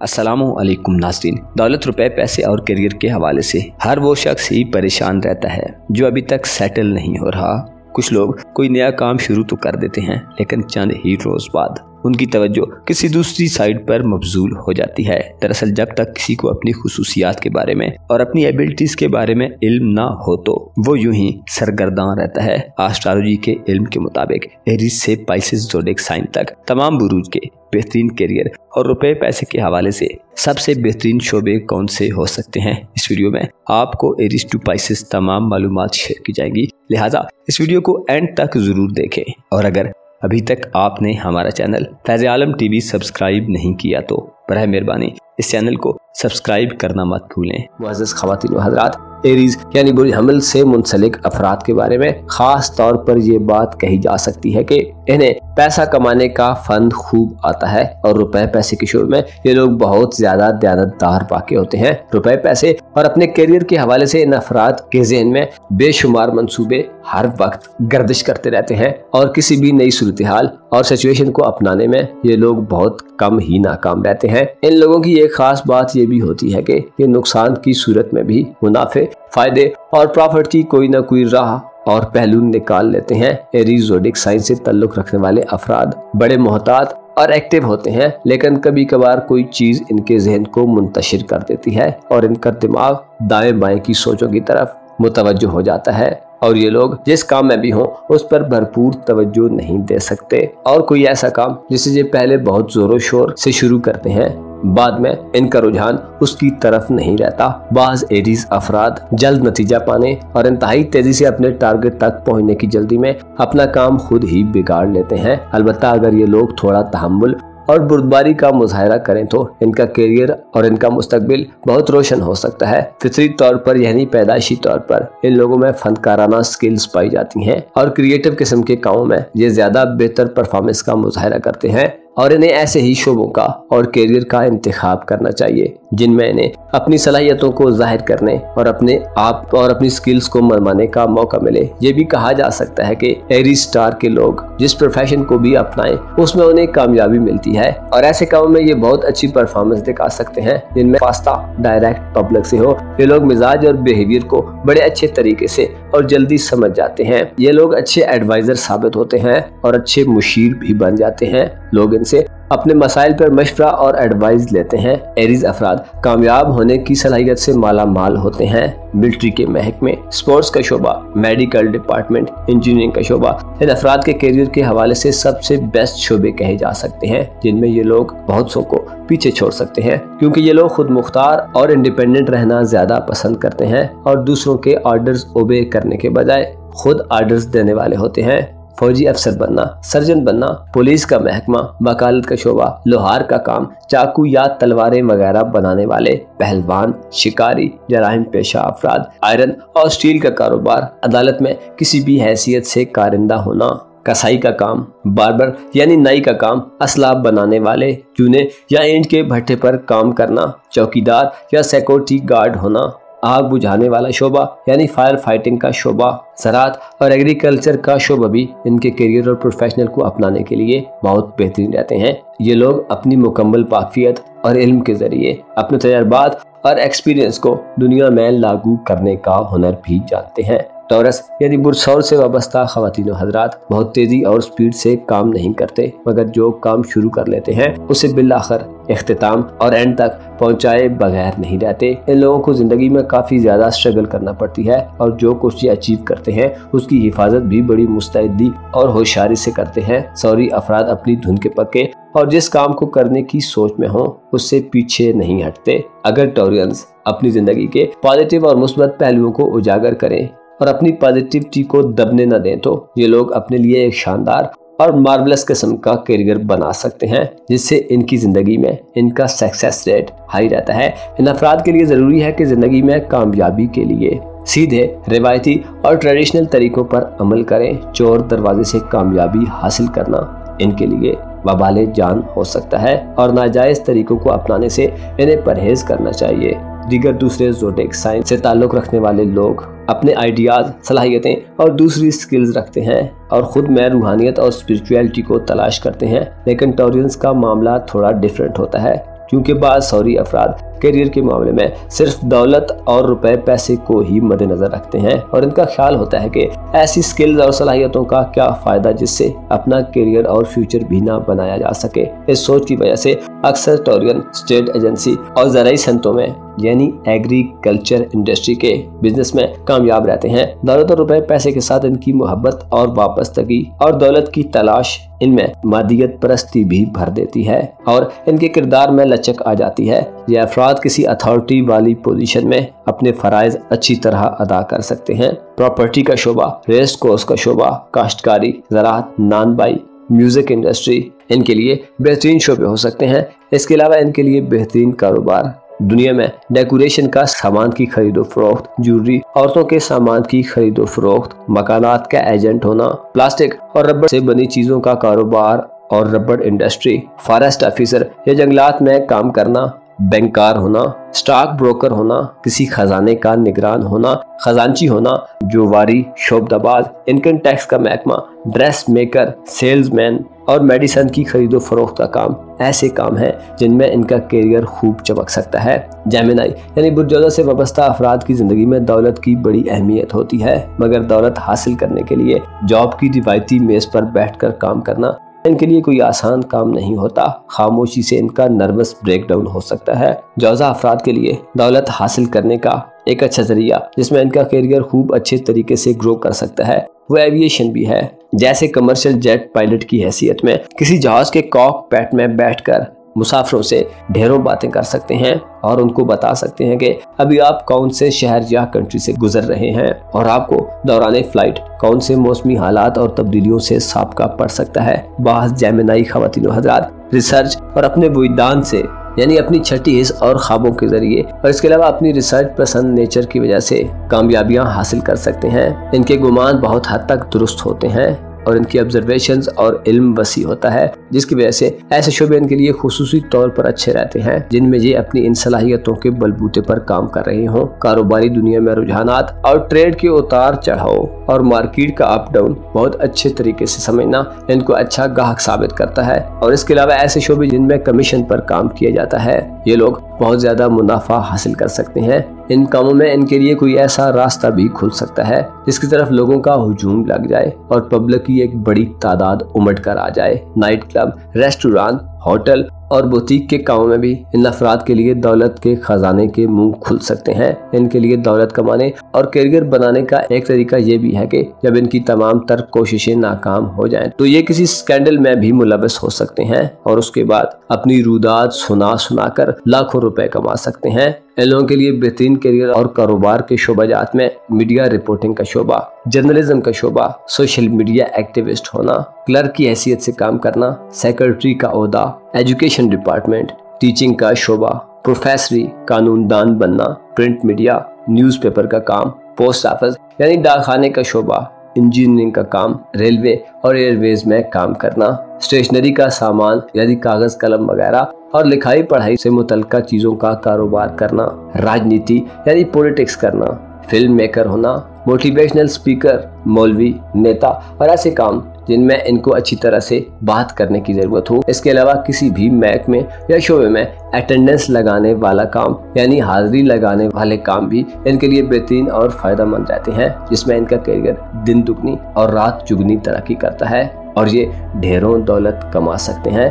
अस्सलामुअलैकुम नाज़रीन। दौलत, रुपए, पैसे और करियर के हवाले से हर वो शख्स ही परेशान रहता है जो अभी तक सेटल नहीं हो रहा। कुछ लोग कोई नया काम शुरू तो कर देते हैं, लेकिन चंद ही रोज बाद उनकी तवज्जो किसी दूसरी साइड पर मबजूल हो जाती है। दरअसल जब तक किसी को अपनी खुसूसियात के बारे में और अपनी एबिलिटीज के बारे में इल्म ना हो तो वो यूं ही सरगर्दान रहता है। एस्ट्रोलॉजी के इल्म के मुताबिक एरीज से पाइसेस ज़ोडिएक साइन तक तमाम बुरूज के बेहतरीन करियर और रुपए पैसे के हवाले से सबसे बेहतरीन शोबे कौन से हो सकते हैं, इस वीडियो में आपको एरीज टू पाइसेस तमाम मालूमात शेयर की जाएंगी। लिहाजा इस वीडियो को एंड तक जरूर देखें। और अगर अभी तक आपने हमारा चैनल फैज़ आलम टीवी सब्सक्राइब नहीं किया तो बराए मेहरबानी इस चैनल को सब्सक्राइब करना मत भूलें। मुअज़्ज़ज़ ख़वातीन व हज़रात, एरीज यानी बुरी हमल से मुंसलिक अफराद के बारे में खास तौर पर ये बात कही जा सकती है कि इन्हें पैसा कमाने का फंद खूब आता है और रुपए पैसे के शोबे में ये लोग बहुत ज्यादा दयानतदार वाक़ होते हैं। रुपए पैसे और अपने करियर के हवाले से इन अफराद के ज़हन में बेशुमार मंसूबे हर वक्त गर्दिश करते रहते हैं और किसी भी नई सूरत हाल और सिचुएशन को अपनाने में ये लोग बहुत कम ही नाकाम रहते हैं। इन लोगों की एक खास बात ये भी होती है कि ये नुकसान की सूरत में भी मुनाफे, फायदे और प्रॉफिट की कोई ना कोई राह और पहलू निकाल लेते हैं। एरीज ज़ोडिएक साइन से ताल्लुक रखने वाले अफराद बड़े मोहतात और एक्टिव होते हैं, लेकिन कभी कभार कोई चीज इनके जहन को मुंतशिर कर देती है और इनका दिमाग दाएं बाएं की सोचों की तरफ मुतवज्जो हो जाता है और ये लोग जिस काम में भी हों उस पर भरपूर तवज्जो नहीं दे सकते। और कोई ऐसा काम जिसे ये पहले बहुत जोरों शोर से शुरू करते हैं, बाद में इनका रुझान उसकी तरफ नहीं रहता। बाज एरीज अफराद जल्द नतीजा पाने और इंतहाई तेजी से अपने टारगेट तक पहुंचने की जल्दी में अपना काम खुद ही बिगाड़ लेते हैं। अलबत्ता अगर ये लोग थोड़ा तहम्मुल और बुर्दबारी का मुजाहरा करें तो इनका करियर और इनका मुस्तकबिल बहुत रोशन हो सकता है। फितरी तौर पर यानी पैदाइशी तौर पर इन लोगों में फनकाराना स्किल्स पाई जाती हैं और क्रिएटिव किस्म के कामों में ये ज्यादा बेहतर परफॉर्मेंस का मुजाहरा करते हैं और इन्हें ऐसे ही शोबों का और करियर का इंतखाब करना चाहिए जिनमें इन्हें अपनी सलाहियतों को जाहिर करने और अपने आप और अपनी स्किल्स को मनवाने का मौका मिले। ये भी कहा जा सकता है कि एरीज स्टार के लोग जिस प्रोफेशन को भी अपनाएं उसमें उन्हें कामयाबी मिलती है और ऐसे कामों में ये बहुत अच्छी परफॉर्मेंस दिखा सकते हैं जिनमें फास्ता डायरेक्ट पब्लिक से हो। ये लोग मिजाज और बिहेवियर को बड़े अच्छे तरीके से और जल्दी समझ जाते हैं। ये लोग अच्छे एडवाइजर साबित होते हैं और अच्छे मुशीर भी बन जाते हैं। लोग इनसे अपने मसाइल पर मशवरा और एडवाइस लेते हैं। एरीज अफराद कामयाब होने की सलाहियत से माला माल होते हैं। मिलिट्री के महकमे, स्पोर्ट्स का शोबा, मेडिकल डिपार्टमेंट, इंजीनियरिंग का शोबा इन अफराद के करियर के हवाले से सबसे बेस्ट शोबे कहे जा सकते हैं, जिनमें ये लोग बहुत सौ को पीछे छोड़ सकते हैं क्योंकि ये लोग खुद मुख्तार और इंडिपेंडेंट रहना ज्यादा पसंद करते हैं और दूसरों के ऑर्डर्स ओबे करने के बजाय खुद ऑर्डर्स देने वाले होते हैं। फौजी अफसर बनना, सर्जन बनना, पुलिस का महकमा, वकालत का शोबा, लोहार का काम, चाकू या तलवारें वगैरह बनाने वाले, पहलवान, शिकारी, जराइम पेशा अफराद, आयरन और स्टील का कारोबार, अदालत में किसी भी हैसियत से कारिंदा होना, कसाई का काम, बार्बर यानी नाई का काम, असलाब बनाने वाले, चूने या ईंट के भट्टे पर काम करना, चौकीदार या सिक्योरिटी गार्ड होना, आग बुझाने वाला शोबा यानी फायर फाइटिंग का शोबा, ज़राअत और एग्रीकल्चर का शोबा भी इनके करियर और प्रोफेशनल को अपनाने के लिए बहुत बेहतरीन रहते हैं। ये लोग अपनी मुकम्मल पाकियत और इल्म के जरिए अपने तजर्बात और एक्सपीरियंस को दुनिया में लागू करने का हुनर भी जानते हैं। टॉरस यानी बुरसौर से वाबस्ता ख़वातीन व हज़रात बहुत तेजी और स्पीड से काम नहीं करते, मगर जो काम शुरू कर लेते हैं उसे बिलाखिर इख्तिताम और एंड तक पहुंचाए बगैर नहीं रहते। इन लोगों को जिंदगी में काफ़ी ज़्यादा स्ट्रगल करना पड़ती है और जो कुछ ये अचीव करते हैं उसकी हिफाजत भी बड़ी मुस्तैदी और होशियारी से करते हैं। सौरी अफराद अपनी धुन के पक्के और जिस काम को करने की सोच में हो उससे पीछे नहीं हटते। अगर टॉरियंस अपनी जिंदगी के पॉजिटिव और मुस्बत पहलुओं को उजागर करें और अपनी पॉजिटिविटी को दबने न दें तो ये लोग अपने लिए एक शानदार और मार्वलस किस्म का करियर बना सकते हैं जिससे इनकी जिंदगी में इनका सक्सेस रेट हाई रहता है। इन अफराद के लिए ज़रूरी है कि ज़िंदगी में कामयाबी के लिए सीधे रिवायती और ट्रेडिशनल तरीकों पर अमल करें। चोर दरवाजे से कामयाबी हासिल करना इनके लिए वबाले जान हो सकता है और नाजायज़ तरीकों को अपनाने से इन्हें परहेज करना चाहिए। दीगर दूसरे ज़ोडिएक साइन से ताल्लुक़ रखने वाले लोग अपने आइडियाज़, सलाहियतें और दूसरी स्किल्स रखते हैं और ख़ुद में रूहानियत और स्पिरिचुअलिटी को तलाश करते हैं, लेकिन टॉरियंस का मामला थोड़ा डिफरेंट होता है। क्योंकि बासौरी अफराद करियर के मामले में सिर्फ दौलत और रुपए पैसे को ही मद्देनजर रखते हैं और इनका ख्याल होता है कि ऐसी स्किल्स और सलाहियतों का क्या फायदा जिससे अपना करियर और फ्यूचर भी ना बनाया जा सके। इस सोच की वजह से अक्सर टोरियन स्टेट एजेंसी और ज़राई सनतों में यानी एग्रीकल्चर इंडस्ट्री के बिजनेस में कामयाब रहते हैं। दौलत और रुपए पैसे के साथ इनकी मोहब्बत और वापस्तगी और दौलत की तलाश इनमें मादियत परस्ती भी भर देती है और इनके किरदार में लचक आ जाती है। ये अफराद किसी अथॉरिटी वाली पोजीशन में अपने फराइज अच्छी तरह अदा कर सकते हैं। प्रॉपर्टी का शोबा, रेस कोर्स का शोबा, काश्तकारी, ज़राअत, नानबाई, म्यूजिक इंडस्ट्री इनके लिए बेहतरीन शोबे हो सकते हैं। इसके अलावा इनके लिए बेहतरीन कारोबार दुनिया में डेकोरेशन का सामान की खरीदो फरोख्त, ज्वेलरी, औरतों के सामान की खरीदो फरोख्त, मकानात का एजेंट होना, प्लास्टिक और रबड़ से बनी चीजों का कारोबार और रबड़ इंडस्ट्री, फॉरेस्ट ऑफिसर या जंगलात में काम करना, बैंकर होना, स्टॉक ब्रोकर होना, किसी खजाने का निगरान होना, खजांची होना, जोवारी, शोबदाबाज, इनकम टैक्स का महकमा, ड्रेस मेकर, सेल्समैन और मेडिसिन की खरीदो फरोख्त का काम ऐसे काम हैं जिनमें इनका करियर खूब चमक सकता है। जेमिनाई यानी बुर्जोजा से वाबस्ता अफराद की जिंदगी में दौलत की बड़ी अहमियत होती है, मगर दौलत हासिल करने के लिए जॉब की रिवायती मेज पर बैठकर काम करना इनके लिए कोई आसान काम नहीं होता। खामोशी से इनका नर्वस ब्रेकडाउन हो सकता है। जौजा अफराद के लिए दौलत हासिल करने का एक अच्छा जरिया जिसमें इनका करियर खूब अच्छे तरीके से ग्रो कर सकता है वो एविएशन भी है। जैसे कमर्शियल जेट पायलट की हैसियत में किसी जहाज के कॉकपिट में बैठकर मुसाफिरों से ढेरों बातें कर सकते हैं और उनको बता सकते हैं कि अभी आप कौन से शहर या कंट्री से गुजर रहे हैं और आपको दौरान फ्लाइट कौन से मौसमी हालात और तब्दीलियों से साबका पड़ सकता है। बाज़ जेमिनाई ख़वातीन व हज़रात रिसर्च और अपने वुजदान से यानी अपनी छठी हिस्स और ख्वाबों के जरिए और इसके अलावा अपनी रिसर्च पसंद नेचर की वजह से कामयाबियां हासिल कर सकते हैं। इनके गुमान बहुत हद तक दुरुस्त होते हैं और इनकी ऑब्जर्वेशंस और इल्म वसी होता है, जिसकी वजह से ऐसे शोबे इनके लिए खुसूसी तौर पर अच्छे रहते हैं जिनमें ये अपनी इन सलाहियतों के बलबूते पर काम कर रहे हों। कारोबारी दुनिया में रुझानात और ट्रेड के उतार चढ़ाव और मार्केट का अप डाउन बहुत अच्छे तरीके से समझना इनको अच्छा गाहक साबित करता है। और इसके अलावा ऐसे शोबे जिनमें कमीशन पर काम किया जाता है ये लोग बहुत ज्यादा मुनाफा हासिल कर सकते हैं। इन कामों में इनके लिए कोई ऐसा रास्ता भी खुल सकता है जिसकी तरफ लोगों का हुजूम लग जाए और पब्लिक की एक बड़ी तादाद उमड़ कर आ जाए। नाइट क्लब, रेस्टोरेंट, होटल और बुटीक के कामों में भी इन अफराद के लिए दौलत के खजाने के मुंह खुल सकते हैं। इनके लिए दौलत कमाने और करियर बनाने का एक तरीका ये भी है कि जब इनकी तमाम तर कोशिशें नाकाम हो जाएं तो ये किसी स्कैंडल में भी मुलविस हो सकते हैं और उसके बाद अपनी रुदात सुनाकर लाखों रुपए कमा सकते हैं। इन लोगों के लिए बेहतरीन करियर और कारोबार के शोबाजात में मीडिया रिपोर्टिंग का शोबा, जर्नलिज्म का शोबा, सोशल मीडिया एक्टिविस्ट होना, क्लर्क की हैसियत से काम करना, सेक्रेटरी का ओहदा, एजुकेशन डिपार्टमेंट, टीचिंग का शोबा, प्रोफेसरी, कानूनदान बनना, प्रिंट मीडिया, न्यूज़पेपर का काम, पोस्ट ऑफिस यानी डाकखाने का शोबा, इंजीनियरिंग का काम, रेलवे और एयरवेज में काम करना, स्टेशनरी का सामान यानी कागज कलम वगैरह और लिखाई पढ़ाई से मुतल्लिका चीजों का कारोबार करना, राजनीति यानी पॉलिटिक्स करना, फिल्म मेकर होना, मोटिवेशनल स्पीकर, मौलवी, नेता और ऐसे काम जिनमें इनको अच्छी तरह से बात करने की जरूरत हो। इसके अलावा किसी भी महकमे या शोबे में अटेंडेंस लगाने वाला काम यानी हाजिरी लगाने वाले काम भी इनके लिए बेहतरीन और फायदेमंद रहते हैं, जिसमें इनका करियर दिन दुगनी और रात चुगनी तरक्की करता है और ये ढेरों दौलत कमा सकते हैं।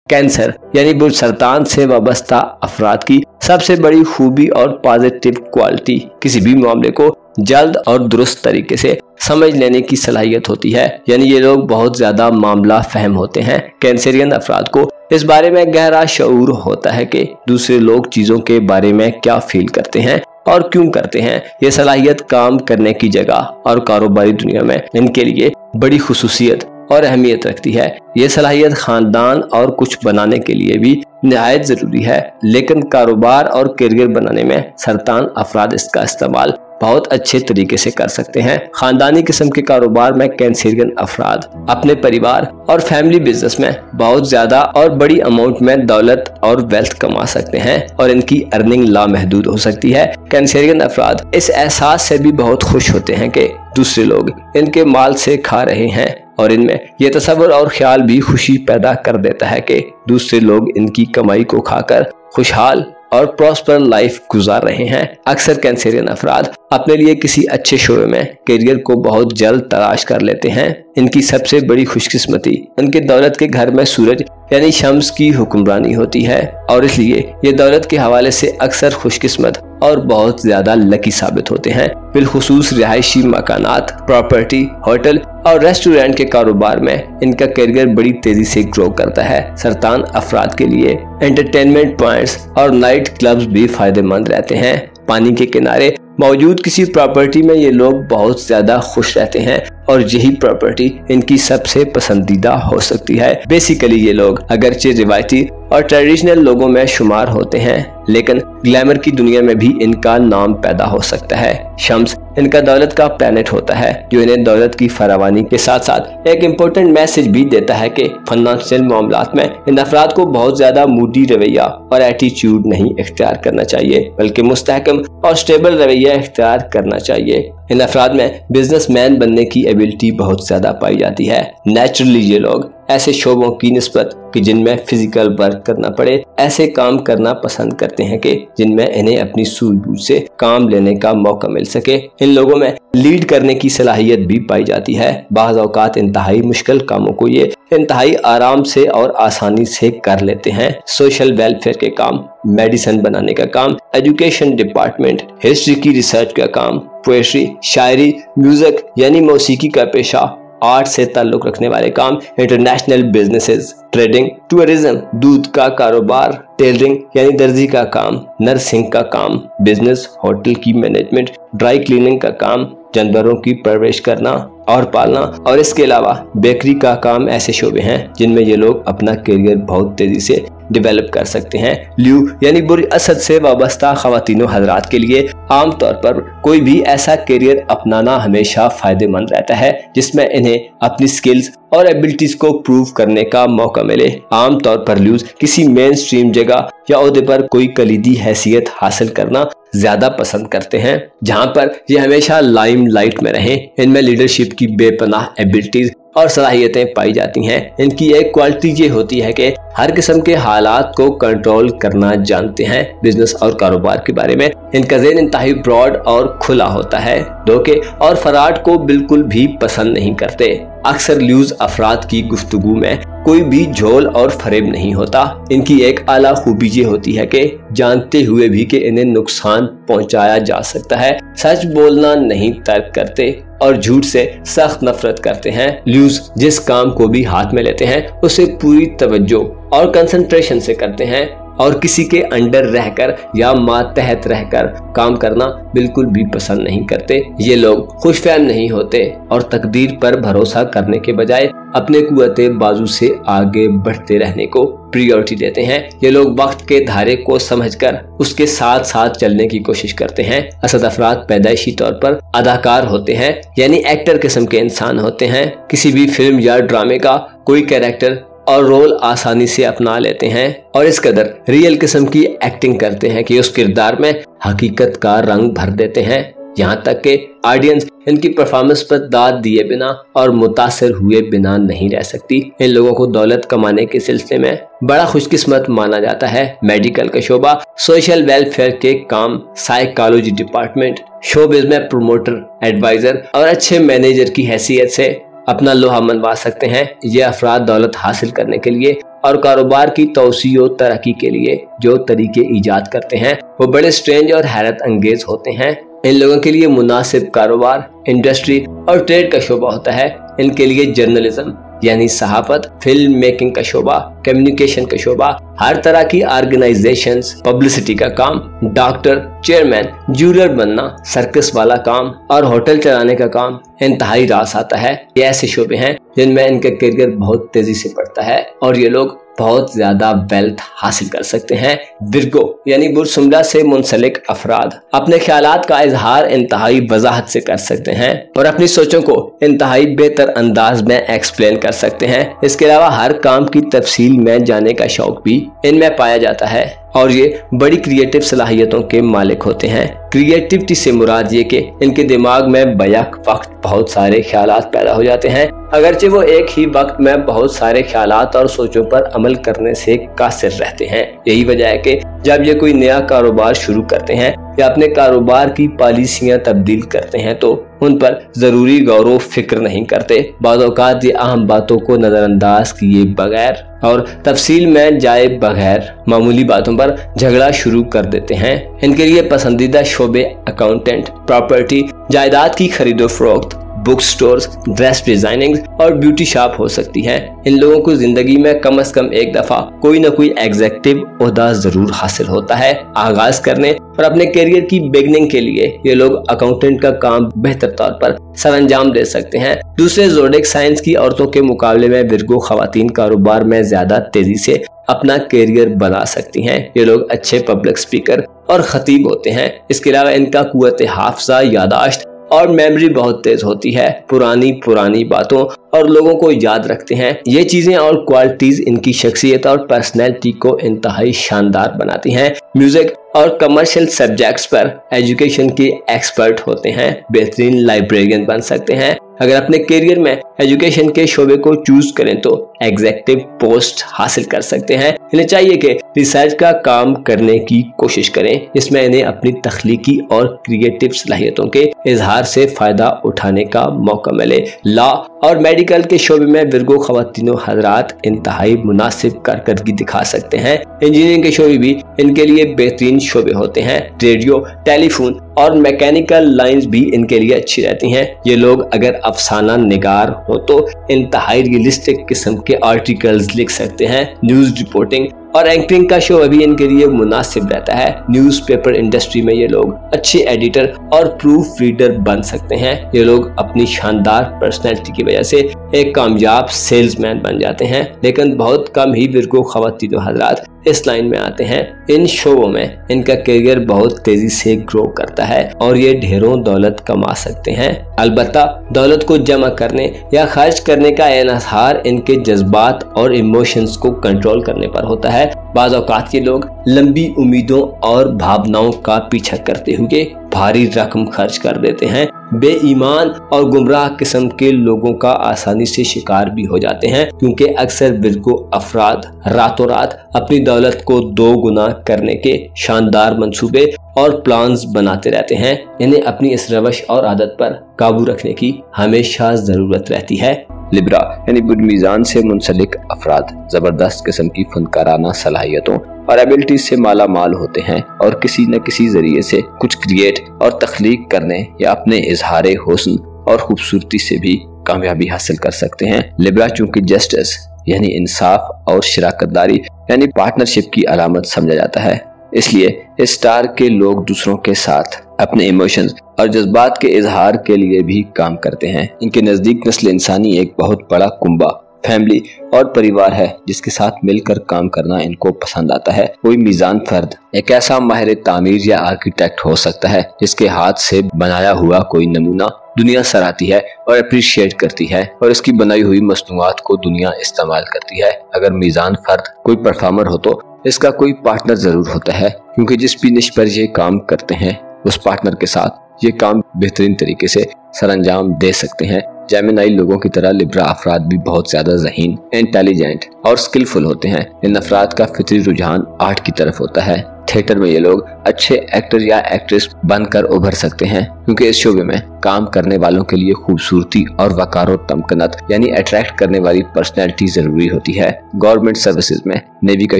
कैंसर यानी बुर्ज सरतान से वाबस्ता अफराद की सबसे बड़ी खूबी और पॉजिटिव क्वालिटी किसी भी मामले को जल्द और दुरुस्त तरीके से समझ लेने की सलाहियत होती है, यानी ये लोग बहुत ज्यादा मामला फहम होते हैं। कैंसरियन अफराद को इस बारे में गहरा शऊर होता है कि दूसरे लोग चीजों के बारे में क्या फील करते हैं और क्यों करते हैं। ये सलाहियत काम करने की जगह और कारोबारी दुनिया में इनके लिए बड़ी खुसूसियत और अहमियत रखती है। ये सलाहियत खानदान और कुछ बनाने के लिए भी निहायत जरूरी है, लेकिन कारोबार और करियर बनाने में सरतान अफराद इसका इस्तेमाल बहुत अच्छे तरीके से कर सकते हैं। खानदानी किस्म के कारोबार में कैंसेरियन अफराद अपने परिवार और फैमिली बिजनेस में बहुत ज्यादा और बड़ी अमाउंट में दौलत और वेल्थ कमा सकते हैं और इनकी अर्निंग लामहदूद हो सकती है। कैंसेरियन अफराद इस एहसास से भी बहुत खुश होते हैं कि दूसरे लोग इनके माल से खा रहे हैं और इनमें यह तसव्वुर और ख्याल भी खुशी पैदा कर देता है कि दूसरे लोग इनकी कमाई को खाकर खुशहाल और प्रॉस्पर लाइफ गुजार रहे हैं। अक्सर कैंसेरियन अफराद अपने लिए किसी अच्छे शोबे में करियर को बहुत जल्द तलाश कर लेते हैं। इनकी सबसे बड़ी खुशकिस्मती उनके दौलत के घर में सूरज यानी शम्स की हुक्मरानी होती है और इसलिए ये दौलत के हवाले से अक्सर खुशकिस्मत और बहुत ज्यादा लकी साबित होते हैं। बिलखुसूस रिहायशी मकानात, प्रॉपर्टी, होटल और रेस्टोरेंट के कारोबार में इनका करियर बड़ी तेजी से ग्रो करता है। सरतान अफराद के लिए एंटरटेनमेंट पॉइंट्स और नाइट क्लब्स भी फायदेमंद रहते हैं। पानी के किनारे मौजूद किसी प्रॉपर्टी में ये लोग बहुत ज्यादा खुश रहते हैं और यही प्रॉपर्टी इनकी सबसे पसंदीदा हो सकती है। बेसिकली ये लोग अगरचे रिवायती और ट्रेडिशनल लोगों में शुमार होते हैं लेकिन ग्लैमर की दुनिया में भी इनका नाम पैदा हो सकता है। शम्स इनका दौलत का प्लैनेट होता है जो इन्हें दौलत की फरावानी के साथ साथ एक इम्पोर्टेंट मैसेज भी देता है कि फाइनेंशियल मामलात में इन अफराद को बहुत ज्यादा मूडी रवैया और एटीट्यूड नहीं इख्तियार करना चाहिए बल्कि मुस्तहकम और स्टेबल रवैया इख्तियार करना चाहिए। इन अफराद में बिजनेसमैन बनने की एबिलिटी बहुत ज्यादा पाई जाती है। नेचुरली ये लोग ऐसे शोबों की निस्बत कि जिनमें फिजिकल वर्क करना पड़े ऐसे काम करना पसंद करते हैं कि जिनमें इन्हें अपनी सूझबूझ से काम लेने का मौका मिल सके। इन लोगों में लीड करने की सलाहियत भी पाई जाती है। बाज़ औक़ात इंतहाई मुश्किल कामों को ये इंतहाई आराम से और आसानी से कर लेते हैं। सोशल वेलफेयर के काम, मेडिसिन बनाने का काम, एजुकेशन डिपार्टमेंट, हिस्ट्री की रिसर्च का काम, पोएट्री, शायरी, म्यूजिक यानी मौसीकी का पेशा, आर्ट से ताल्लुक रखने वाले काम, इंटरनेशनल बिजनेसेस, ट्रेडिंग, टूरिज्म, दूध का कारोबार, टेलरिंग यानी दर्जी का काम, नर्सिंग का काम, बिजनेस, होटल की मैनेजमेंट, ड्राई क्लीनिंग का काम, जानवरों की परवरिश करना और पालना और इसके अलावा बेकरी का काम ऐसे शोबे हैं जिनमें ये लोग अपना करियर बहुत तेजी से डेवलप कर सकते हैं। ल्यू यानी बुरी असद से वाबस्ता ख़वातीनो हजरात के लिए आमतौर पर कोई भी ऐसा करियर अपनाना हमेशा फायदेमंद रहता है जिसमें इन्हें अपनी स्किल्स और एबिलिटीज को प्रूव करने का मौका मिले। आमतौर पर ल्यूज किसी मेन स्ट्रीम जगह या ओहदे पर कोई कलीदी हैसियत हासिल करना ज्यादा पसंद करते हैं जहां पर ये हमेशा लाइम लाइट में रहें। इनमें लीडरशिप की बेपनाह एबिलिटीज और सलाहियतें पाई जाती हैं। इनकी एक क्वालिटी ये होती है कि हर किस्म के हालात को कंट्रोल करना जानते हैं। बिजनेस और कारोबार के बारे में इनका ज़हन इंतहाई ब्रॉड और खुला होता है। धोखे और फराड को बिल्कुल भी पसंद नहीं करते। अक्सर ल्यूज अफराद की गुफ्तगू में कोई भी झोल और फरेब नहीं होता। इनकी एक आला खूबी ये होती है कि जानते हुए भी कि इन्हें नुकसान पहुंचाया जा सकता है सच बोलना नहीं तर्क करते और झूठ से सख्त नफरत करते हैं। ल्यूज जिस काम को भी हाथ में लेते हैं उसे पूरी तवज्जो और कंसंट्रेशन से करते हैं और किसी के अंडर रहकर या मातहत रहकर काम करना बिल्कुल भी पसंद नहीं करते। ये लोग खुशफहम नहीं होते और तकदीर पर भरोसा करने के बजाय अपने कुव्वते बाजू से आगे बढ़ते रहने को प्रायोरिटी देते हैं। ये लोग वक्त के धारे को समझकर उसके साथ साथ चलने की कोशिश करते हैं। असद अफराद पैदाइशी तौर पर अदाकार होते हैं यानी एक्टर किस्म के इंसान होते हैं। किसी भी फिल्म या ड्रामे का कोई कैरेक्टर और रोल आसानी से अपना लेते हैं और इस कदर रियल किस्म की एक्टिंग करते हैं कि उस किरदार में हकीकत का रंग भर देते हैं। यहाँ तक कि ऑडियंस इनकी परफॉर्मेंस पर दाद दिए बिना और मुतासिर हुए बिना नहीं रह सकती। इन लोगों को दौलत कमाने के सिलसिले में बड़ा खुशकिस्मत माना जाता है। मेडिकल का शोबा, सोशल वेलफेयर के काम, साइकोलॉजी डिपार्टमेंट, शोबिज़ में प्रमोटर, एडवाइजर और अच्छे मैनेजर की हैसियत से अपना लोहा मनवा सकते हैं। ये अफराद दौलत हासिल करने के लिए और कारोबार की तौसी और तरक्की के लिए जो तरीके ईजाद करते हैं वो बड़े स्ट्रेंज और हैरत अंगेज होते हैं। इन लोगों के लिए मुनासिब कारोबार, इंडस्ट्री और ट्रेड का शोबा होता है। इनके लिए जर्नलिज्म यानी सहाफत, फिल्म मेकिंग का शोबा, कम्युनिकेशन का शोबा, हर तरह की ऑर्गेनाइजेशंस, पब्लिसिटी का काम, डॉक्टर, चेयरमैन, ज्वेलर बनना, सर्कस वाला काम और होटल चलाने का काम इंतहाई रास आता है। ये ऐसे शोबे हैं जिनमें इनका करियर बहुत तेजी से बढ़ता है और ये लोग बहुत ज्यादा वेल्थ हासिल कर सकते हैं। विर्गो यानी बुरसुमरा से मुंसलिक अफराद अपने ख्यालात का इजहार इंतहाई वजाहत से कर सकते हैं और अपनी सोचों को इंतहाई बेहतर अंदाज में एक्सप्लेन कर सकते हैं। इसके अलावा हर काम की तफसील में जाने का शौक भी इनमें पाया जाता है और ये बड़ी क्रिएटिव सलाहियतों के मालिक होते हैं। क्रिएटिविटी से मुराद ये कि इनके दिमाग में बैक वक्त बहुत सारे ख्यालात पैदा हो जाते हैं, अगरचे वो एक ही वक्त में बहुत सारे ख्यालात और सोचों पर अमल करने से कासिर रहते हैं। यही वजह है कि जब ये कोई नया कारोबार शुरू करते हैं या अपने कारोबार की पॉलिसियां तब्दील करते हैं तो उन पर जरूरी गौर फिक्र नहीं करते। बाज़ औक़ात ये अहम बातों को नजरअंदाज किए बगैर और तफसील में जाए बगैर मामूली बातों पर झगड़ा शुरू कर देते हैं। इनके लिए पसंदीदा शोबे अकाउंटेंट, प्रॉपर्टी, जायदाद की खरीदो फरोख्त, बुक स्टोर्स, ड्रेस डिजाइनिंग और ब्यूटी शॉप हो सकती है। इन लोगों को जिंदगी में कम से कम एक दफा कोई ना कोई एग्जीक्यूटिव ओहदा जरूर हासिल होता है। आगाज करने और अपने करियर की बिगनिंग के लिए ये लोग अकाउंटेंट का काम बेहतर तौर पर सरअंजाम दे सकते हैं। दूसरे ज़ोडिएक साइंस की औरतों के मुकाबले में विर्गो खवातीन कारोबार में ज्यादा तेजी से अपना करियर बना सकती हैं। ये लोग अच्छे पब्लिक स्पीकर और खतीब होते हैं। इसके अलावा इनका कुव्वत हाफजा, यादाश्त और मेमोरी बहुत तेज होती है। पुरानी बातों और लोगों को याद रखते हैं। ये चीजें और क्वालिटीज इनकी शख्सियत और पर्सनैलिटी को इंतहाई शानदार बनाती हैं। म्यूजिक और कमर्शियल सब्जेक्ट्स पर एजुकेशन के एक्सपर्ट होते हैं। बेहतरीन लाइब्रेरियन बन सकते हैं। अगर अपने करियर में एजुकेशन के शोबे को चूज करें तो एग्जीक्यूटिव पोस्ट हासिल कर सकते हैं। इन्हें चाहिए कि रिसर्च का काम करने की कोशिश करें, इसमें इन्हें अपनी तख्लीकी और क्रिएटिव सलाहियतों के इजहार से फायदा उठाने का मौका मिले। लॉ और मेडिकल के शोबे में विर्गो खवातीनों हजरात इंतहाई मुनासिब कारकर्दगी दिखा सकते हैं। इंजीनियरिंग के शोबे भी इनके लिए बेहतरीन शोबे होते हैं। रेडियो, टेलीफोन और मैकेनिकल लाइंस भी इनके लिए अच्छी रहती हैं। ये लोग अगर अफसाना निगार हो तो इंतहाई रियलिस्टिक किस्म के आर्टिकल्स लिख सकते हैं। न्यूज रिपोर्टिंग और एंकरिंग का शो अभी इनके लिए मुनासिब रहता है। न्यूज़पेपर इंडस्ट्री में ये लोग अच्छे एडिटर और प्रूफ रीडर बन सकते हैं। ये लोग अपनी शानदार पर्सनैलिटी की वजह से एक कामयाब सेल्समैन बन जाते हैं, लेकिन बहुत कम ही विर्गो खवातीन हजरात इस लाइन में आते हैं। इन शोबों में इनका करियर बहुत तेजी से ग्रो करता है और ये ढेरों दौलत कमा सकते हैं। अलबत्ता दौलत को जमा करने या खर्च करने का इन्हिसार इनके जज्बात और इमोशंस को कंट्रोल करने पर होता है। बाज़ औक़ात ये लोग लंबी उम्मीदों और भावनाओं का पीछा करते हुए भारी रकम खर्च कर देते हैं। बेईमान और गुमराह किस्म के लोगों का आसानी से शिकार भी हो जाते हैं, क्योंकि अक्सर विर्गो अफराद रातों रात अपनी दौलत को 2 गुना करने के शानदार मंसूबे और प्लान्स बनाते रहते हैं। इन्हें अपनी इस रवश और आदत पर काबू रखने की हमेशा जरूरत रहती है। लिब्रा यानी बुद्ध-मीज़ान से मुंसलिक अफराद जबरदस्त किस्म की फनकाराना सलाहियतों और एबिलिटीज से माला माल होते हैं और किसी न किसी जरिए से कुछ क्रिएट और तख्लीक करने या अपने इजहारे हुस्न और खूबसूरती से भी कामयाबी हासिल कर सकते हैं। लिब्रा चूंकि जस्टिस यानी इंसाफ और शराकतदारी यानी पार्टनरशिप की अलामत समझा जाता है, इसलिए इस स्टार के लोग दूसरों के साथ अपने इमोशंस और जज्बात के इजहार के लिए भी काम करते हैं। इनके नजदीक नस्ल इंसानी एक बहुत बड़ा कुंबा, फैमिली और परिवार है जिसके साथ मिलकर काम करना इनको पसंद आता है। कोई मीज़ान फर्द एक ऐसा माहिर तामीर या आर्किटेक्ट हो सकता है जिसके हाथ से बनाया हुआ कोई नमूना दुनिया सराहती है और अप्रिशिएट करती है और इसकी बनाई हुई मसनूआत को दुनिया इस्तेमाल करती है। अगर मीज़ान फर्द कोई परफॉर्मर हो तो इसका कोई पार्टनर जरूर होता है, क्योंकि जिस भी निश पर ये काम करते हैं उस पार्टनर के साथ ये काम बेहतरीन तरीके से सरअंजाम दे सकते हैं। जेमिनाई लोगों की तरह लिब्रा अफराद भी बहुत ज्यादा ज़हीन, इंटेलिजेंट और स्किलफुल होते हैं। इन अफराद का फितरी रुझान आर्ट की तरफ होता है। थिएटर में ये लोग अच्छे एक्टर या एक्ट्रेस बनकर उभर सकते हैं, क्योंकि इस शोबे में काम करने वालों के लिए खूबसूरती और वकारो तमकनत यानी अट्रैक्ट करने वाली पर्सनैलिटी जरूरी होती है। गवर्नमेंट सर्विसेज में नेवी का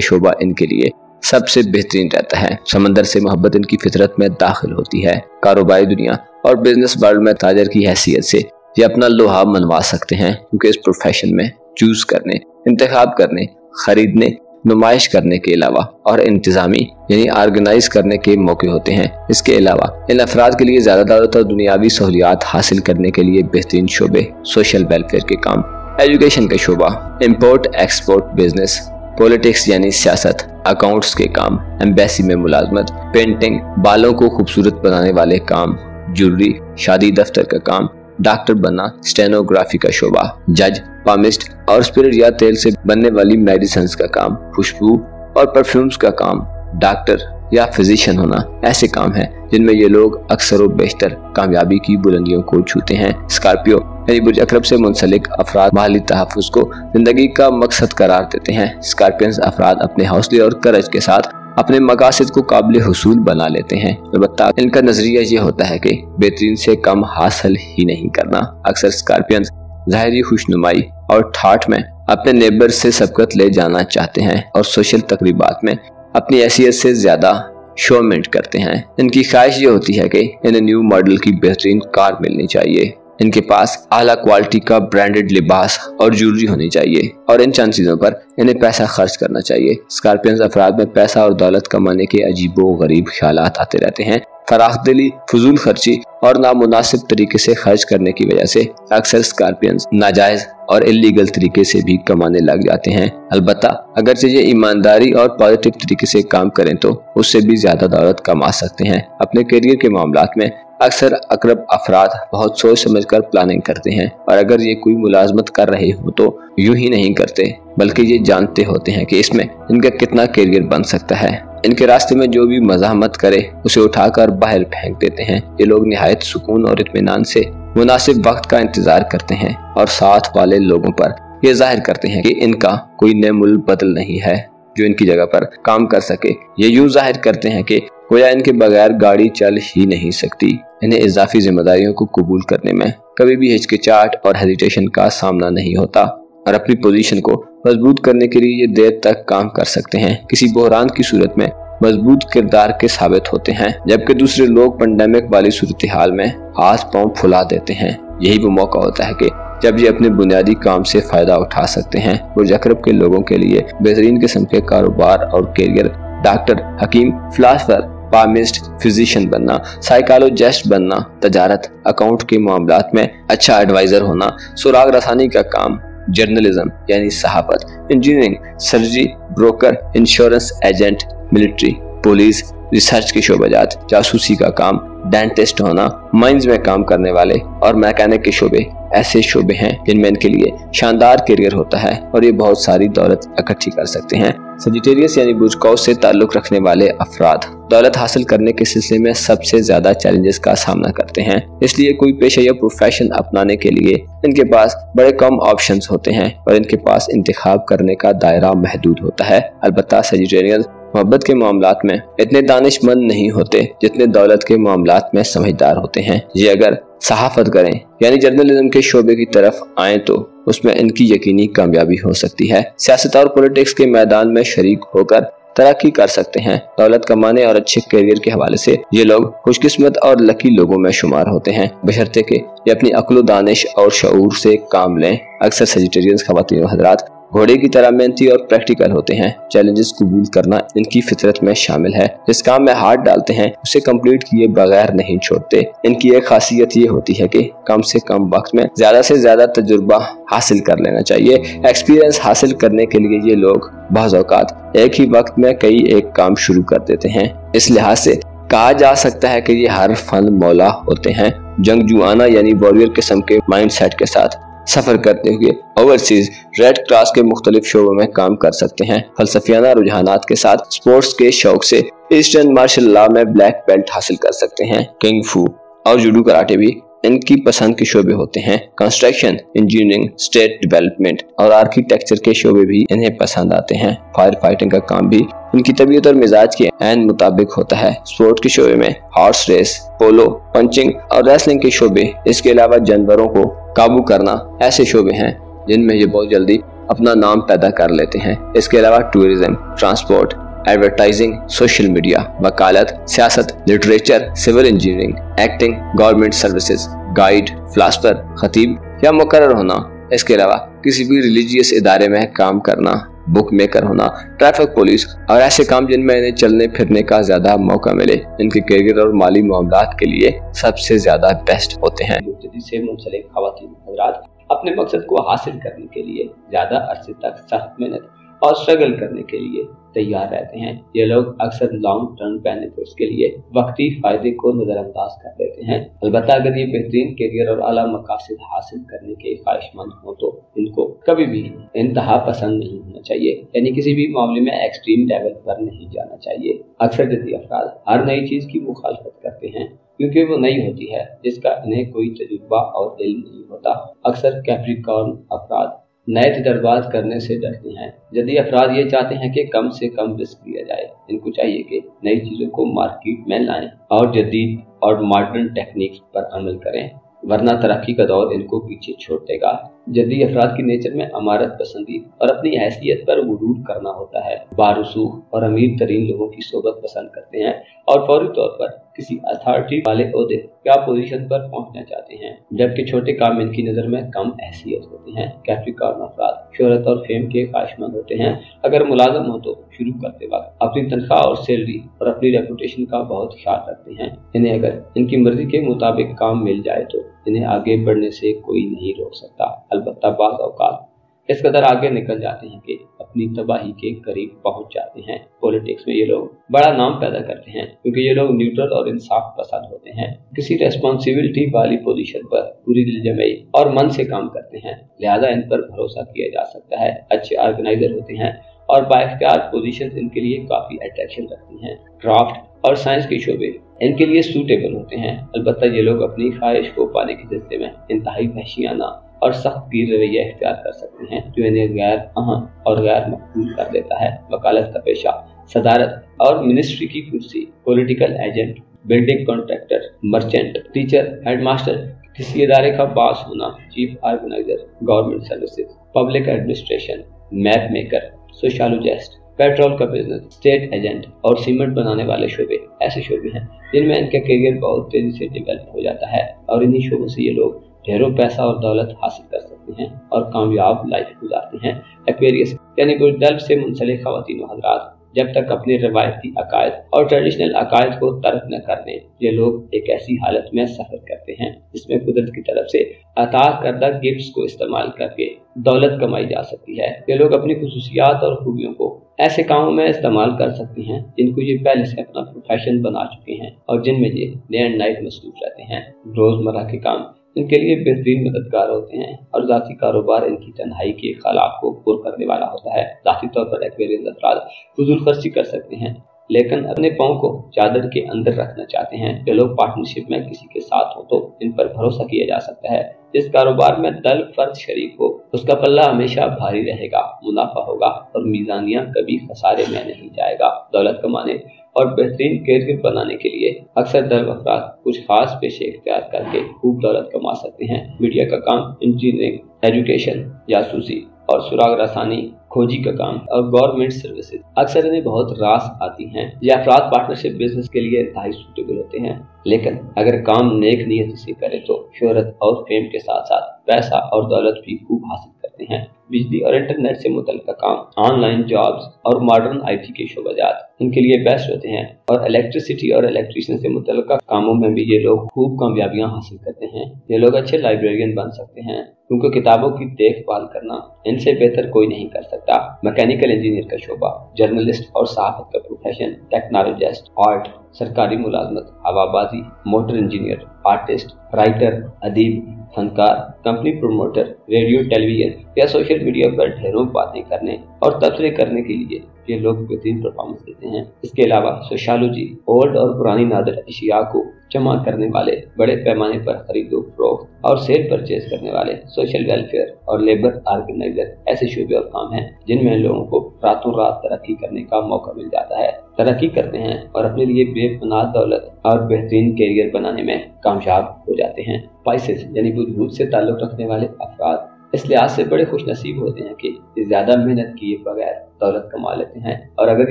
शोबा इनके लिए सबसे बेहतरीन रहता है। समंदर से मोहब्बत इनकी फितरत में दाखिल होती है। कारोबारी दुनिया और बिजनेस वर्ल्ड में ताजर की हैसियत से ये अपना लोहा मनवा सकते हैं, क्योंकि इस प्रोफेशन में चूज करने, इंतखाब करने, खरीदने नुमाइश करने के अलावा और इंतजामी यानी ऑर्गेनाइज करने के मौके होते हैं। इसके अलावा इन अफराद के लिए ज्यादा दौलत और दुनियावी सहूलियात हासिल करने के लिए बेहतरीन शोबे सोशल वेलफेयर के काम, एजुकेशन का शोबा, इम्पोर्ट एक्सपोर्ट बिजनेस, पॉलिटिक्स यानी सियासत, अकाउंट्स के काम, एम्बेसी में मुलाजमत, पेंटिंग, बालों को खूबसूरत बनाने वाले काम, ज्वेलरी, शादी दफ्तर का काम, डॉक्टर बनना, स्टेनोग्राफी का शोबा, जज, पामिस्ट और स्पिरिट या तेल से बनने वाली मेडिसिन का काम, खुशबू और परफ्यूम्स का काम, डॉक्टर या फिजिशियन होना ऐसे काम हैं जिनमें ये लोग अक्सर व बेशतर कामयाबी की बुलंदियों को छूते हैं। स्कॉर्पियो यानी बुर्ज अकरब से मुंसलिक अफराद माली तहफ़्फ़ुज़ को जिंदगी का मकसद करार देते हैं। स्कॉर्पियंस अफराद अपने हौसले और करज के साथ अपने मकासद को काबिल हुसूल बना लेते हैं। अलबत्ता इनका नजरिया ये होता है कि बेहतरीन से कम हासिल ही नहीं करना। अक्सर स्कॉर्पियंस ज़ाहिरी खुशनुमाई और ठाठ में अपने नेबर से सबकत ले जाना चाहते हैं और सोशल तकरीबात में अपनी हैसियत से ज्यादा शोमेंट करते हैं। इनकी ख्वाहिश ये होती है कि इन्हें न्यू मॉडल की बेहतरीन कार मिलनी चाहिए, इनके पास आला क्वालिटी का ब्रांडेड लिबास और ज्वेलरी होनी चाहिए और इन चंद चीजों पर इन्हें पैसा खर्च करना चाहिए। स्कॉर्पियंस अफराद में पैसा और दौलत कमाने के अजीबो गरीब ख्यालात आते रहते हैं। फराखदिली, फजूल खर्ची और नामुनासिब तरीके से खर्च करने की वजह से अक्सर स्कॉर्पियंस नाजायज और इलीगल तरीके से भी कमाने लग जाते हैं। अलबत्ता अगर ये ईमानदारी और पॉजिटिव तरीके से काम करें तो उससे भी ज्यादा दौलत कमा सकते हैं। अपने करियर के मामलात में अक्सर अकरब अफराद बहुत सोच समझकर प्लानिंग करते हैं और अगर ये कोई मुलाजमत कर रहे हो तो यूं ही नहीं करते बल्कि ये जानते होते हैं कि इसमें इनका कितना करियर बन सकता है। इनके रास्ते में जो भी मज़ाहमत करे उसे उठाकर बाहर फेंक देते हैं। ये लोग निहायत सुकून और इत्मीनान से मुनासिब वक्त का इंतजार करते हैं और साथ वाले लोगों पर ये जाहिर करते हैं कि इनका कोई नेमुल बदल नहीं है जो इनकी जगह पर काम कर सके। ये यूं जाहिर करते हैं कि गोया इनके बगैर गाड़ी चल ही नहीं सकती। इन्हें इजाफी जिम्मेदारियों को कबूल करने में कभी भी हिचकिचाहट और हेजिटेशन का सामना नहीं होता और अपनी पोजीशन को मजबूत करने के लिए ये देर तक काम कर सकते हैं। किसी बहरान की सूरत में मजबूत किरदार के साबित होते हैं, जबकि दूसरे लोग पेंडेमिक वाली सूरत हाल में हाथ पांव फुला देते हैं। यही वो मौका होता है कि जब ये अपने बुनियादी काम से फायदा उठा सकते हैं। बुर्ज अकरब के लोगों के लिए बेहतरीन किस्म के कारोबार और कैरियर डॉक्टर, हकीम, फिलासफर, पामिस्ट, फिजिशियन बनना, साइकोलॉजिस्ट बनना, तजारत, अकाउंट के मामलात में अच्छा एडवाइजर होना, सुराग रसानी का काम, जर्नलिज्म यानी सहाफत, engineering, surgery, broker, insurance agent, military, police, research के शोबेजात, जासूसी का काम, डेंटिस्ट होना, माइंस में काम करने वाले और मैकेनिक के शोबे ऐसे शोबे हैं जिनमें इनके लिए शानदार करियर होता है और ये बहुत सारी दौलत इकट्ठी कर सकते हैं। सजिटेरियस यानी बुर्ज कौस से ताल्लुक रखने वाले अफराद दौलत हासिल करने के सिलसिले में सबसे ज्यादा चैलेंजेस का सामना करते हैं, इसलिए कोई पेशा या प्रोफेशन अपनाने के लिए इनके पास बड़े कम ऑप्शंस होते हैं और इनके पास इंतखाब करने का दायरा महदूद होता है। अलबत्ता सजिटेरियन मोहब्बत के मामलात में इतने दानिशमंद नहीं होते जितने दौलत के मामलात में समझदार होते हैं। ये अगर सहाफत करें यानी जर्नलिज्म के शोबे की तरफ आए तो उसमें इनकी यकीनी कामयाबी हो सकती है। सियासत और पॉलिटिक्स के मैदान में शरीक होकर तरक्की कर सकते हैं। दौलत कमाने और अच्छे करियर के हवाले से ये लोग खुशकिस्मत और लकी लोगों में शुमार होते हैं, बशर्ते के ये अपनी अक्ल दानिश और शऊर से काम लें। अक्सर सजिटेरियंस खवातीन हजरात घोड़े की तरह मेहनती और प्रैक्टिकल होते हैं। चैलेंजेस कबूल करना इनकी फितरत में शामिल है। जिस काम में हाथ डालते हैं उसे कंप्लीट किए बगैर नहीं छोड़ते। इनकी एक खासियत ये होती है कि कम से कम वक्त में ज्यादा से ज्यादा तजुर्बा हासिल कर लेना चाहिए। एक्सपीरियंस हासिल करने के लिए ये लोग बाज़ औक़ात एक ही वक्त में कई एक काम शुरू कर देते हैं। इस लिहाज से कहा जा सकता है कि ये हर फन मौला होते हैं। जंगजुआना यानी वॉरियर किस्म के माइंड सेट के साथ सफर करते हुए ओवरसीज रेड क्रॉस के मुख्तलिफ शोबों में काम कर सकते हैं। फलसफियाना रुझानात के साथ स्पोर्ट्स के शौक से ईस्टर्न मार्शल लॉ में ब्लैक बेल्ट हासिल कर सकते हैं। किंग फू और जूडो कराटे भी इनकी पसंद के शोबे होते हैं। कंस्ट्रक्शन, इंजीनियरिंग, स्टेट डेवलपमेंट और आर्किटेक्चर के शोबे भी इन्हें पसंद आते हैं। फायर फाइटिंग का काम भी इनकी तबीयत और मिजाज के ऐन मुताबिक होता है। स्पोर्ट के शोबे में हॉर्स रेस, पोलो, पंचिंग और रेसलिंग के शोबे, इसके अलावा जानवरों को काबू करना ऐसे शोबे हैं जिनमें ये बहुत जल्दी अपना नाम पैदा कर लेते हैं। इसके अलावा tourism, transport, advertising, social media, वकालत, सियासत, literature, civil engineering, acting, government services, guide, philosopher, खतीब या मुकर्रर होना, इसके अलावा किसी भी रिलीजियस इदारे में काम करना बुक मेकर होना, ट्रैफिक पुलिस और ऐसे काम जिनमें इन्हें चलने फिरने का ज्यादा मौका मिले इनके करियर और माली मामलात के लिए सबसे ज्यादा बेस्ट होते हैं। से मुंसलिक ख्वातीन हज़रात अपने मकसद को हासिल करने के लिए ज्यादा अरसे तक सख्त मेहनत और स्ट्रगल करने के लिए तैयार रहते हैं। ये लोग अक्सर लॉन्ग टर्म बेनिफिट्स के लिए वक्ती फायदे को नजरअंदाज कर देते हैं। अलबत्ता अगर ये बेहतरीन करियर और आला मकासद हासिल करने के ख्वाहिशमंद हो तो इनको कभी भी इंतहा पसंद नहीं होना चाहिए, यानी किसी भी मामले में एक्सट्रीम लेवल पर नहीं जाना चाहिए। अक्सर जद्दी अफराद हर नई चीज की मुखालफत करते हैं क्योंकि वो नई होती है जिसका इन्हें कोई तजुर्बा और इल्म नहीं होता। अक्सर कैप्रिकॉर्न अफराद नए तजर्बात करने से डरते हैं। जद्दी अफराद ये चाहते हैं कि कम से कम रिस्क लिया जाए। इनको चाहिए कि नई चीज़ों को मार्केट में लाएं और जदीद और मॉडर्न टेक्निक्स पर अमल करें, वरना तरक्की का दौर इनको पीछे छोड़ देगा। जद्दी अफराद की नेचर में अमारत पसंदी और अपनी हैसियत पर गुरूर करना होता है। बारूसूख और अमीर तरीन लोगों की सोबत पसंद करते हैं और फौरी तौर पर किसी अथॉरिटी वाले ओहदे या पोजीशन पर पहुंचना चाहते हैं, जबकि छोटे काम इनकी नज़र में कम हैसियत होते हैं। कैप्रिकॉर्न अफराद शोहरत और फेम के ख्वाहिशमंद होते हैं। अगर मुलाजम हो तो शुरू करते वक्त अपनी तनख्वाह और सैलरी और अपनी रेपुटेशन का बहुत ख्याल रखते हैं। इन्हें अगर इनकी मर्जी के मुताबिक काम मिल जाए तो इन्हें आगे बढ़ने से कोई नहीं रोक सकता। अलबत्ता बाज़ औक़ात इस कदर आगे निकल जाते हैं कि अपनी तबाही के करीब पहुंच जाते हैं। पॉलिटिक्स में ये लोग बड़ा नाम पैदा करते हैं क्योंकि ये लोग न्यूट्रल और इंसाफ पसंद होते हैं। किसी रेस्पॉन्सिबिलिटी वाली पोजीशन पर पूरी दिलजमई और मन से काम करते हैं, लिहाजा इन पर भरोसा किया जा सकता है। अच्छे ऑर्गेनाइजर होते हैं और बाइख्तियार पोजीशन इनके लिए काफी अट्रैक्शन रखती हैं। क्राफ्ट और साइंस के शोबे इनके लिए सूटेबल होते हैं। अलबत्ता ये लोग अपनी ख्वाहिश को पाने के सिलसिले में इंतहाई वहशियाना और सख्त गिर रवैया इख्तियार कर सकते हैं जो इन्हें गैर अहम और गैर मकबूल कर देता है। वकालत का पेशा, सदारत और मिनिस्ट्री की कुर्सी, political agent, building contractor, merchant, teacher, headmaster, किसी इदारे का बॉस होना, chief organiser, government services, public administration, map maker, sociologist, petrol का बिजनेस, स्टेट एजेंट और सीमेंट बनाने वाले शोबे ऐसे शोबे हैं जिनमें इनका करियर बहुत तेजी से डेवलप हो जाता है और इन्हीं शोबों से ये लोग ढेरों पैसा और दौलत हासिल कर सकते हैं और कामयाब लाइफ गुजारते हैं। एक्वेरियस यानी बुज़दिल से मुंसलिक ख्वातीन व हज़रात जब तक अपने रवायती अकायद और ट्रेडिशनल अकायद को तर्क न कर दें, ये लोग एक ऐसी हालत में सफर करते हैं जिसमें कुदरत की तरफ से अता करदा गिफ्ट्स को इस्तेमाल करके दौलत कमाई जा सकती है। ये लोग अपनी खुसूसियात और खूबियों को ऐसे कामों में इस्तेमाल कर सकते हैं जिनको ये पहले से अपना प्रोफेशन बना चुके हैं और जिनमें ये डे एंड नाइट मसरूफ रहते हैं। रोजमर्रा के काम इनके लिए बेहतरीन मददगार होते हैं और जाती कारोबार इनकी तन्हाई के ख्यालात को पूरा करने वाला होता है। जाती तौर पर एक्वेरियस अफराद फजूल खर्ची कर सकते हैं लेकिन अपने पाँव को चादर के अंदर रखना चाहते हैं। जो लोग पार्टनरशिप में किसी के साथ हो तो इन पर भरोसा किया जा सकता है। जिस कारोबार में दल फर्द शरीक हो उसका पल्ला हमेशा भारी रहेगा, मुनाफा होगा और मीज़ानिया कभी खसारे में नहीं जाएगा। दौलत कमाने और बेहतरीन करियर बनाने के लिए अक्सर दल अफराद कुछ खास पेशे इख्तियार करके खूब दौलत कमा सकते हैं। मीडिया का काम, इंजीनियरिंग, एजुकेशन, जासूसी और सुराग रसानी, खोजी का काम और गवर्नमेंट सर्विसेज अक्सर इन्हें बहुत रास आती हैं। ये अफराद पार्टनरशिप बिजनेस के लिए इंतहाई सूटेबल होते हैं, लेकिन अगर काम नेक नीयत से करे तो शोहरत और फेम के साथ साथ पैसा और दौलत भी खूब हासिल करते हैं। बिजली और इंटरनेट से मुतल्लिक़ काम, ऑनलाइन जॉब्स और मॉडर्न IT के शोबाजात इनके लिए बेस्ट होते हैं और इलेक्ट्रिसिटी और इलेक्ट्रिशियन से मुतल्लिक़ कामों में भी ये लोग खूब कामयाबियां हासिल करते हैं। ये लोग अच्छे लाइब्रेरियन बन सकते हैं क्योंकि किताबों की देखभाल करना इनसे बेहतर कोई नहीं कर सकता। मैकेनिकल इंजीनियर का शोबा, जर्नलिस्ट और सहाफ़त का प्रोफेशन, टेक्नोलॉजिस्ट, आर्ट, सरकारी मुलाजमत, हवाबाजी, मोटर इंजीनियर, आर्टिस्ट, राइटर, अदीब, फनकार, कंपनी प्रोमोटर, रेडियो, टेलीविजन या सोशल मीडिया पर ढेरों बातें करने और तबसरे करने के लिए ये लोग बेहतरीन परफॉर्मेंस देते हैं। इसके अलावा सोशियोलॉजी, ओल्ड और पुरानी नादिर अशिया को जमा करने वाले, बड़े पैमाने पर खरीदो फरोख्त और सेल परचेज करने वाले, सोशल वेलफेयर और लेबर ऑर्गेनाइजर ऐसे शोबे और काम हैं जिनमें लोगों को रातों रात तरक्की करने का मौका मिल जाता है। तरक्की करते हैं और अपने लिए बेपनाह दौलत और बेहतरीन करियर बनाने में कामयाब हो जाते हैं। स्पाइसेस यानी बुद्ध से ताल्लुक रखने वाले अफराद इस लिहाज से बड़े खुशनसीब होते हैं कि ज्यादा मेहनत किए बगैर दौलत कमा लेते हैं और अगर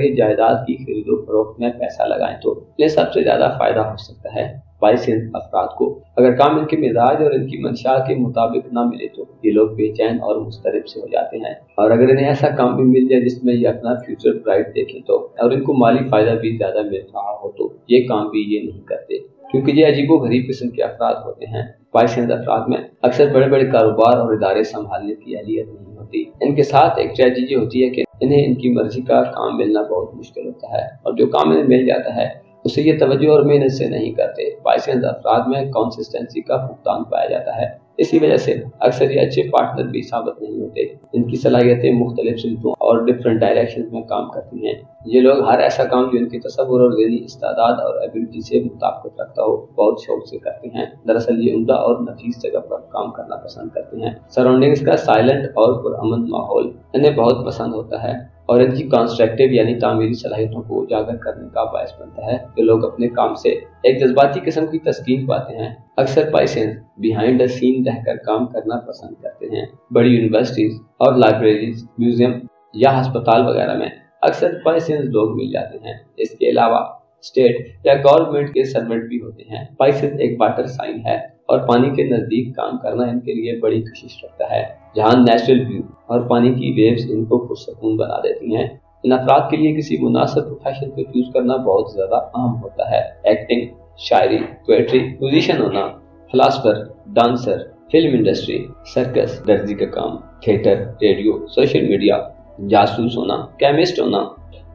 ये जायदाद की खरीदो फरोख्त में पैसा लगाएं तो इन्हें सबसे ज्यादा फायदा हो सकता है। बाइसेंस अफराद को अगर काम इनके मिजाज और इनकी मंशा के मुताबिक ना मिले तो ये लोग बेचैन और मुस्तरिब से हो जाते हैं। और अगर इन्हें ऐसा काम भी मिल जाए जिसमें ये अपना फ्यूचर ब्राइट देखें तो और इनको माली फायदा भी ज्यादा मिल रहा हो तो ये काम भी ये नहीं करते, क्योंकि ये अजीबो गरीब किस्म के अफराद होते हैं। बाइसेंस अफराद में अक्सर बड़े बड़े कारोबार और इदारे संभालने की अहलियत नहीं होती। इनके साथ एक ट्रेजेडी होती है कि इन्हें इनकी मर्जी का काम मिलना बहुत मुश्किल होता है और जो काम इन्हें मिल जाता है उसे ये तवज्जो और मेहनत से नहीं करते। बाइसेंस अफराद में कंसिस्टेंसी का फुकदान पाया जाता है। इसी वजह से अक्सर ये अच्छे पार्टनर भी साबित नहीं होते। इनकी सलाहियतें मुख्तलिफ सिलसिलों और डिफरेंट डायरेक्शन में काम करती हैं। ये लोग हर ऐसा काम जो इनकी तसव्वुर और ज़हनी इस्तादाद और एबिलिटी से मुताबिक रखता हो बहुत शौक से करते हैं। दरअसल ये उम्दा और नफीस जगह पर काम करना पसंद करते हैं। सराउंडिंग्स का साइलेंट और पुरअमन माहौल इन्हें बहुत पसंद होता है और इनकी कंस्ट्रक्टिव यानी तामीरी सलाहियतों को उजागर करने का बायस बनता है कि लोग अपने काम से एक जज्बाती किस्म की तस्कीन पाते हैं। अक्सर बाइसेंस बिहाइंड द सीन रहकर काम करना पसंद करते हैं। बड़ी यूनिवर्सिटीज और लाइब्रेरीज, म्यूजियम या अस्पताल वगैरह में अक्सर बाइसेंस लोग मिल जाते हैं। इसके अलावा स्टेट या गवर्नमेंट के सर्वेंट भी होते हैं। बाइसेंस एक वाटर साइन है और पानी के नजदीक काम करना इनके लिए बड़ी कशिश रखता है, जहाँ नेचुरल व्यू और पानी की वेव्स इनको पुरसकून बना देती हैं। इन अफराद के लिए किसी मुनासिब प्रोफेशन को चूज करना बहुत ज्यादा अहम होता है। एक्टिंग, शायरी, पोएट्री, म्यूजिशियन होना, philosopher, dancer, film industry, circus, दर्जी का काम, थिएटर, रेडियो, सोशल मीडिया, जासूस होना, केमिस्ट होना,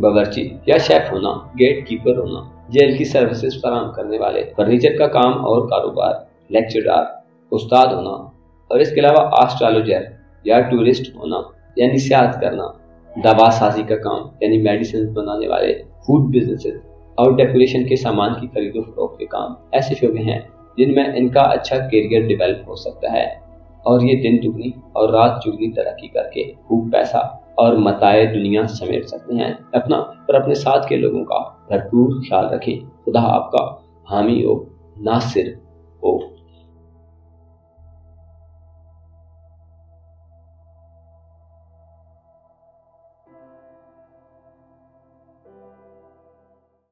बावर्ची या शेफ होना, गेट कीपर होना, जेल की सर्विसेज फराहम करने वाले, फर्नीचर का काम और कारोबार, लेक्चरर, उस्ताद होना और इसके अलावा एस्ट्रोलॉजर या टूरिस्ट होना यानी सियाहत करना, दवा साजी का काम यानी मेडिसिन बनाने वाले, फूड बिजनेसेस और डेकोरेशन के सामान की खरीदो फरोख्त के काम ऐसे शोबे हैं जिनमें इनका अच्छा करियर डेवलप हो सकता है और ये दिन दुगनी और रात चुगनी तरक्की करके खूब पैसा और मताए दुनिया समेट सकते हैं। अपना और अपने साथ के लोगों का भरपूर ख्याल रखें। खुदा आपका हामी हो, नासिर।